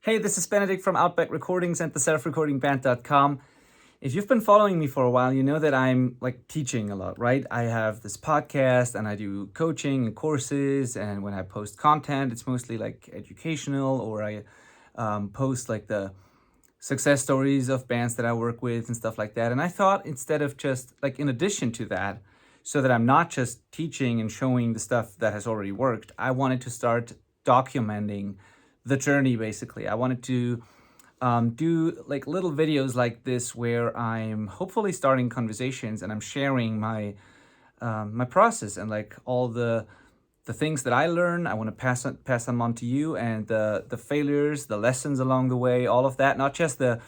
Hey, this is Benedict from Outback Recordings and the selfrecordingband.com. If you've been following me for a while, you know that I'm like teaching a lot, right? I have this podcast and I do coaching and courses, and when I post content, it's mostly like educational, or I post like the success stories of bands that I work with and stuff like that. And I thought, instead of just like in addition to that, so that I'm not just teaching and showing the stuff that has already worked, I wanted to start documenting the journey. Basically, I wanted to do like little videos like this where I'm hopefully starting conversations and I'm sharing my process and like all the things that I learn. I want to pass them on to you, and the failures, the lessons along the way, all of that. Not just the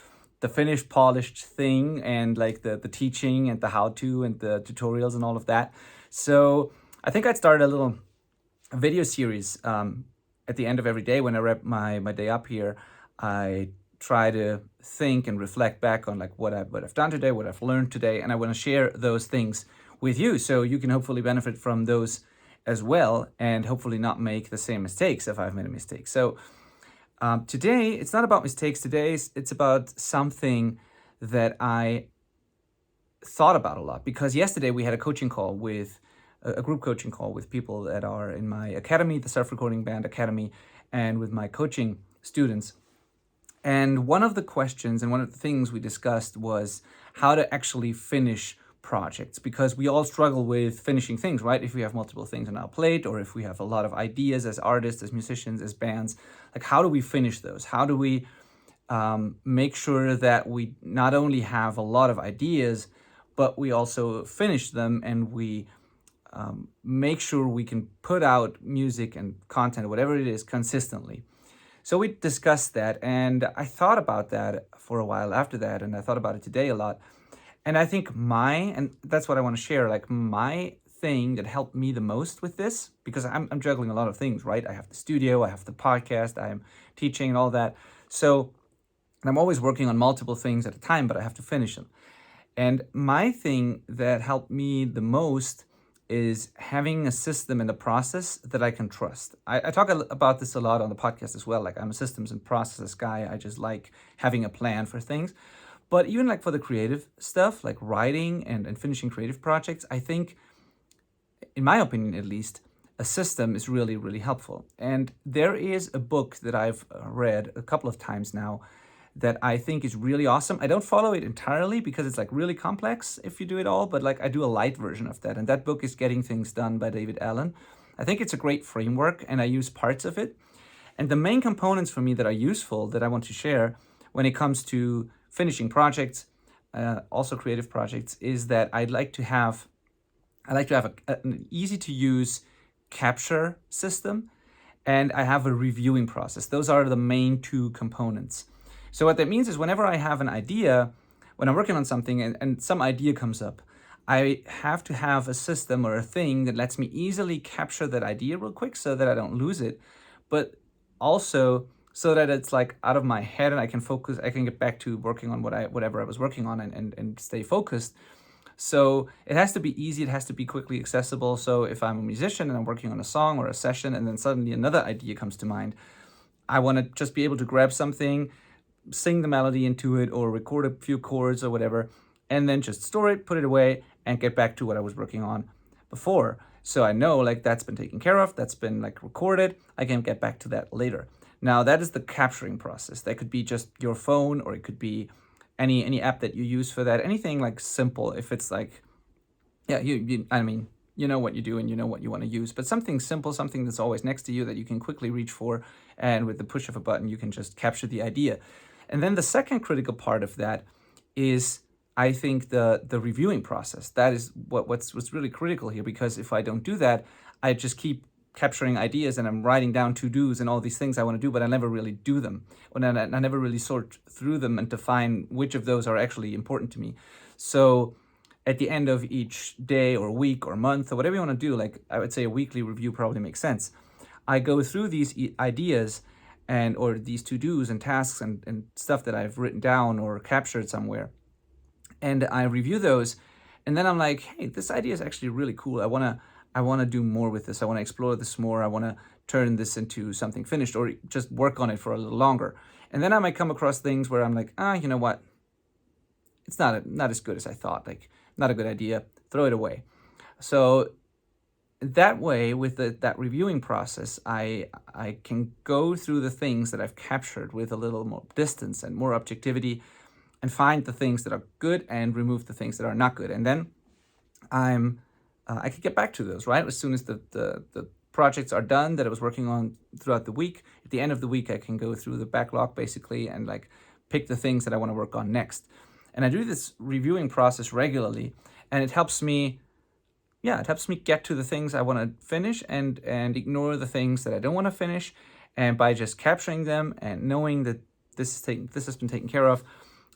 finished, polished thing, and like the teaching and the how to and the tutorials and all of that. So I think I'd start a little video series at the end of every day. When I wrap my day up here, I try to think and reflect back on like what I've done today, what I've learned today, and I want to share those things with you so you can hopefully benefit from those as well, and hopefully not make the same mistakes if I've made a mistake. So today, it's not about mistakes. Today, it's about something that I thought about a lot, because yesterday we had a coaching call with a group coaching call with people that are in my academy, the Self-Recording Band Academy, and with my coaching students. And one of the questions and one of the things we discussed was how to actually finish projects, because we all struggle with finishing things, right? If we have multiple things on our plate, or if we have a lot of ideas as artists, as musicians, as bands, like how do we finish those? How do we make sure that we not only have a lot of ideas, but we also finish them, and we make sure we can put out music and content, whatever it is, consistently. So we discussed that, and I thought about that for a while after that, and I thought about it today a lot. And I think and that's what I want to share, like my thing that helped me the most with this, because I'm juggling a lot of things, right? I have the studio, I have the podcast, I'm teaching and all that. So, and I'm always working on multiple things at a time, but I have to finish them. And my thing that helped me the most is having a system and a process that I can trust. I talk about this a lot on the podcast as well. Like, I'm a systems and processes guy. I just like having a plan for things. But even like for the creative stuff, like writing and finishing creative projects, I think, in my opinion at least, a system is really, really helpful. And there is a book that I've read a couple of times now that I think is really awesome. I don't follow it entirely because it's like really complex if you do it all, but like I do a light version of that. And that book is Getting Things Done by David Allen. I think it's a great framework, and I use parts of it. And the main components for me that are useful that I want to share when it comes to finishing projects, also creative projects, is that I like to have an easy to use capture system, and I have a reviewing process. Those are the main two components. So what that means is, whenever I have an idea, when I'm working on something and some idea comes up, I have to have a system or a thing that lets me easily capture that idea real quick so that I don't lose it, but also so that it's like out of my head and I can focus, I can get back to working on whatever I was working on, and stay focused. So it has to be easy, it has to be quickly accessible. So if I'm a musician and I'm working on a song or a session, and then suddenly another idea comes to mind, I want to just be able to grab something, sing the melody into it, or record a few chords or whatever, and then just store it, put it away, and get back to what I was working on before. So I know like that's been taken care of, that's been like recorded, I can get back to that later. Now that is the capturing process. That could be just your phone, or it could be any app that you use for that. Anything like simple. If it's like, yeah, I mean, you know what you do and you know what you want to use, but something simple, something that's always next to you that you can quickly reach for, and with the push of a button, you can just capture the idea. And then the second critical part of that is, I think, the reviewing process. That is what's really critical here, because if I don't do that, I just keep capturing ideas and I'm writing down to-dos and all these things I want to do, but I never really do them. When I never really sort through them and define which of those are actually important to me. So at the end of each day or week or month or whatever you want to do, like I would say a weekly review probably makes sense. I go through these ideas or these to-dos and tasks and stuff that I've written down or captured somewhere, and I review those, and then I'm like, hey, this idea is actually really cool. I want to do more with this. I want to explore this more. I want to turn this into something finished or just work on it for a little longer. And then I might come across things where I'm like, you know what? It's not as good as I thought. Like, not a good idea. Throw it away. So that way, with that reviewing process, I can go through the things that I've captured with a little more distance and more objectivity, and find the things that are good and remove the things that are not good. And then I could get back to those, right? As soon as the projects are done that I was working on throughout the week, at the end of the week, I can go through the backlog basically and like pick the things that I want to work on next. And I do this reviewing process regularly, and it helps me get to the things I want to finish and ignore the things that I don't want to finish. And by just capturing them and knowing that this has been taken care of,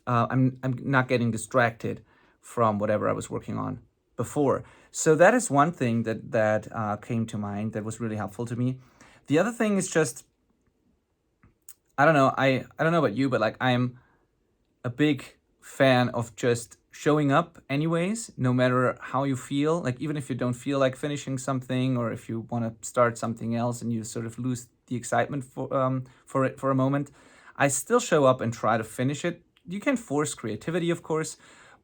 I'm not getting distracted from whatever I was working on before. So that is one thing that came to mind that was really helpful to me. The other thing is just, I don't know, I don't know about you, but like I'm a big fan of just showing up anyways, no matter how you feel. Like even if you don't feel like finishing something, or if you want to start something else and you sort of lose the excitement for it for a moment, I still show up and try to finish it. You can force creativity, of course,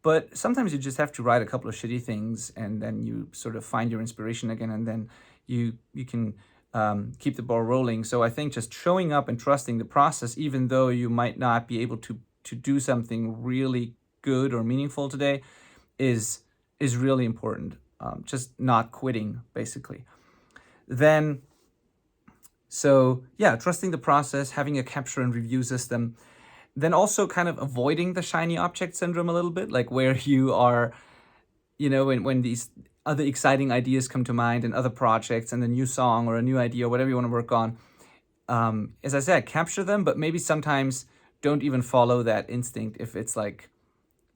but sometimes you just have to write a couple of shitty things, and then you sort of find your inspiration again, and then you can keep the ball rolling. So I think just showing up and trusting the process, even though you might not be able to do something really good or meaningful today, is really important. Just not quitting, basically. Then, so yeah, trusting the process, having a capture and review system. Then also kind of avoiding the shiny object syndrome a little bit, like where you are, when these other exciting ideas come to mind and other projects and a new song or a new idea or whatever you want to work on. As I said, capture them, but maybe sometimes don't even follow that instinct. If it's like,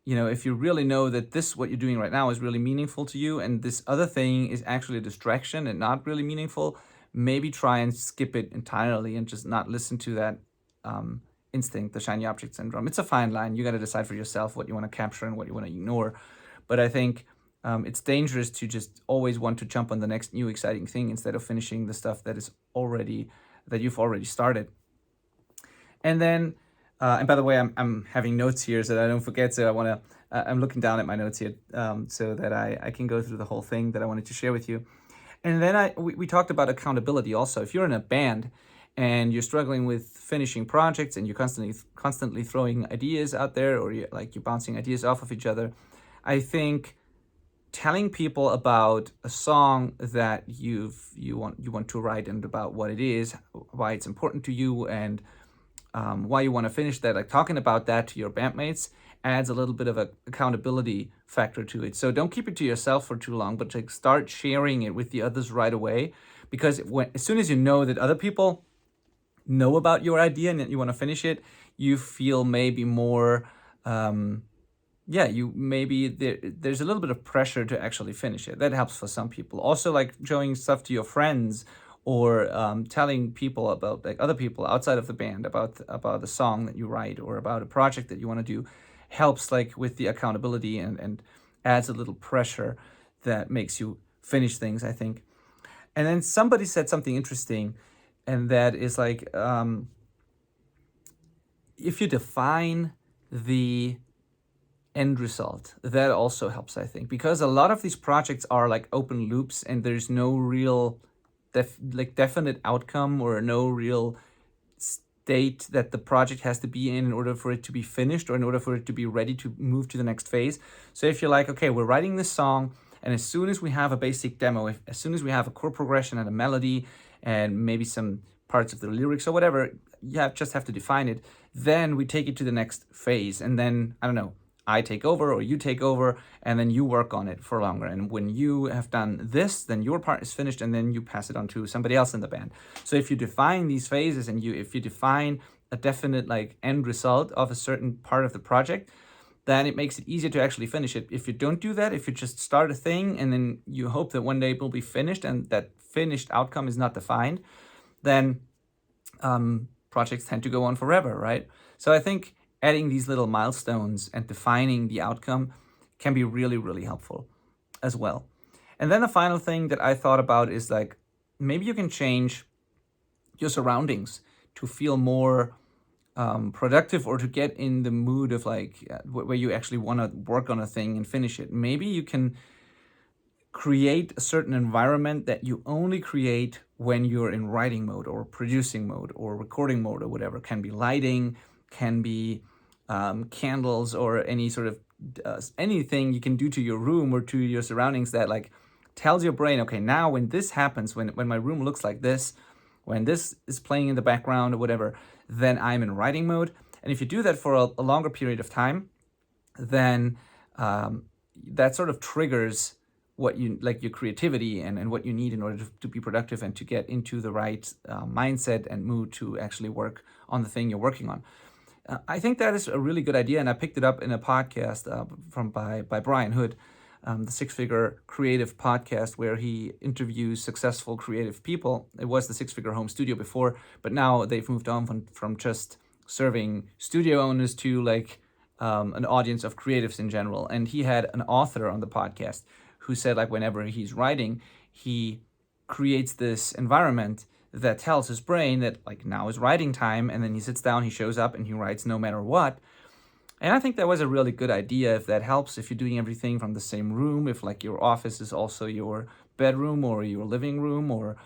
if you really know that what you're doing right now is really meaningful to you, and this other thing is actually a distraction and not really meaningful, maybe try and skip it entirely and just not listen to that instinct, the shiny object syndrome. It's a fine line. You got to decide for yourself what you want to capture and what you want to ignore. But I think it's dangerous to just always want to jump on the next new exciting thing instead of finishing the stuff that you've already started. And then, and by the way, I'm having notes here so that I don't forget. So I'm looking down at my notes here so that I can go through the whole thing that I wanted to share with you. And then we talked about accountability also. If you're in a band and you're struggling with finishing projects and you're constantly throwing ideas out there, or you're bouncing ideas off of each other, I think telling people about a song that you want to write, and about what it is, why it's important to you, and why you want to finish that, like talking about that to your bandmates, adds a little bit of a accountability factor to it. So don't keep it to yourself for too long, but start sharing it with the others right away, because as soon as you know that other people know about your idea and that you want to finish it, you feel maybe more there's a little bit of pressure to actually finish it. That helps for some people. Also, like showing stuff to your friends, or telling people about, like other people outside of the band, about the song that you write or about a project that you want to do, helps like with the accountability and adds a little pressure that makes you finish things, I think. And then somebody said something interesting, and that is like, if you define the end result, that also helps, I think, because a lot of these projects are like open loops, and there's no real definite outcome or no real state that the project has to be in order for it to be finished, or in order for it to be ready to move to the next phase. So if you're like, okay, we're writing this song, and as soon as we have a basic demo, as soon as we have a chord progression and a melody and maybe some parts of the lyrics or whatever, just have to define it, then we take it to the next phase. And then, I don't know, I take over or you take over, and then you work on it for longer. And when you have done this, then your part is finished, and then you pass it on to somebody else in the band. So if you define these phases, and if you define a definite like end result of a certain part of the project, then it makes it easier to actually finish it. If you don't do that, if you just start a thing and then you hope that one day it will be finished, and that finished outcome is not defined, then projects tend to go on forever, right? So I think adding these little milestones and defining the outcome can be really, really helpful as well. And then the final thing that I thought about is like, maybe you can change your surroundings to feel more productive, or to get in the mood of like where you actually want to work on a thing and finish it. Maybe you can create a certain environment that you only create when you're in writing mode or producing mode or recording mode or whatever. Can be lighting, can be candles, or any sort of anything you can do to your room or to your surroundings that like tells your brain, okay, now when this happens, when my room looks like this, when this is playing in the background or whatever, then I'm in writing mode. And if you do that for a longer period of time, then that sort of triggers what you like, your creativity and what you need in order to be productive and to get into the right mindset and mood to actually work on the thing you're working on. I think that is a really good idea, and I picked it up in a podcast by Brian Hood, the Six Figure Creative Podcast, where he interviews successful creative people. It was the Six Figure Home Studio before, but now they've moved on from just serving studio owners to like an audience of creatives in general. And he had an author on the podcast who said like whenever he's writing, he creates this environment that tells his brain that like now is writing time, and then he sits down, he shows up, and he writes no matter what. And I think that was a really good idea if that helps, if you're doing everything from the same room, if like your office is also your bedroom or your living room or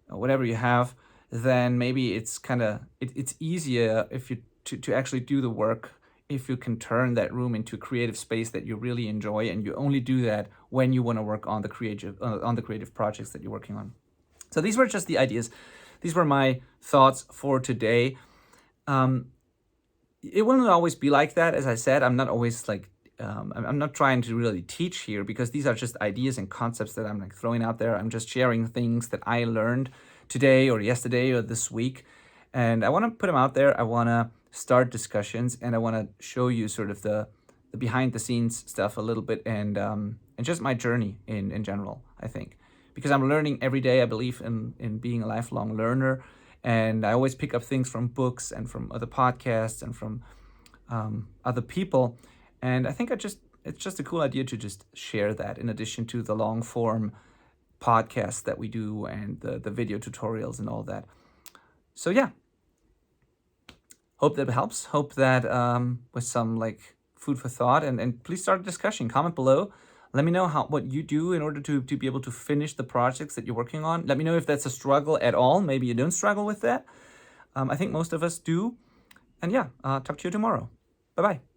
whatever you have, then maybe it's kind of, it's easier if you to actually do the work if you can turn that room into a creative space that you really enjoy, and you only do that when you want to work on the creative projects that you're working on. So these were just the ideas. These were my thoughts for today. It will not always be like that. As I said, I'm not always like, I'm not trying to really teach here, because these are just ideas and concepts that I'm like throwing out there. I'm just sharing things that I learned today or yesterday or this week. And I want to put them out there. I want to start discussions, and I want to show you sort of the behind the scenes stuff a little bit, and just my journey in general, I think. Because I'm learning every day. I believe in being a lifelong learner, and I always pick up things from books and from other podcasts and from other people. And I think it's just a cool idea to just share that, in addition to the long form podcasts that we do and the video tutorials and all that. So yeah, hope that helps. Hope that was some like food for thought, and please start a discussion. Comment below. Let me know what you do in order to be able to finish the projects that you're working on. Let me know if that's a struggle at all. Maybe you don't struggle with that. I think most of us do. And yeah, talk to you tomorrow. Bye-bye.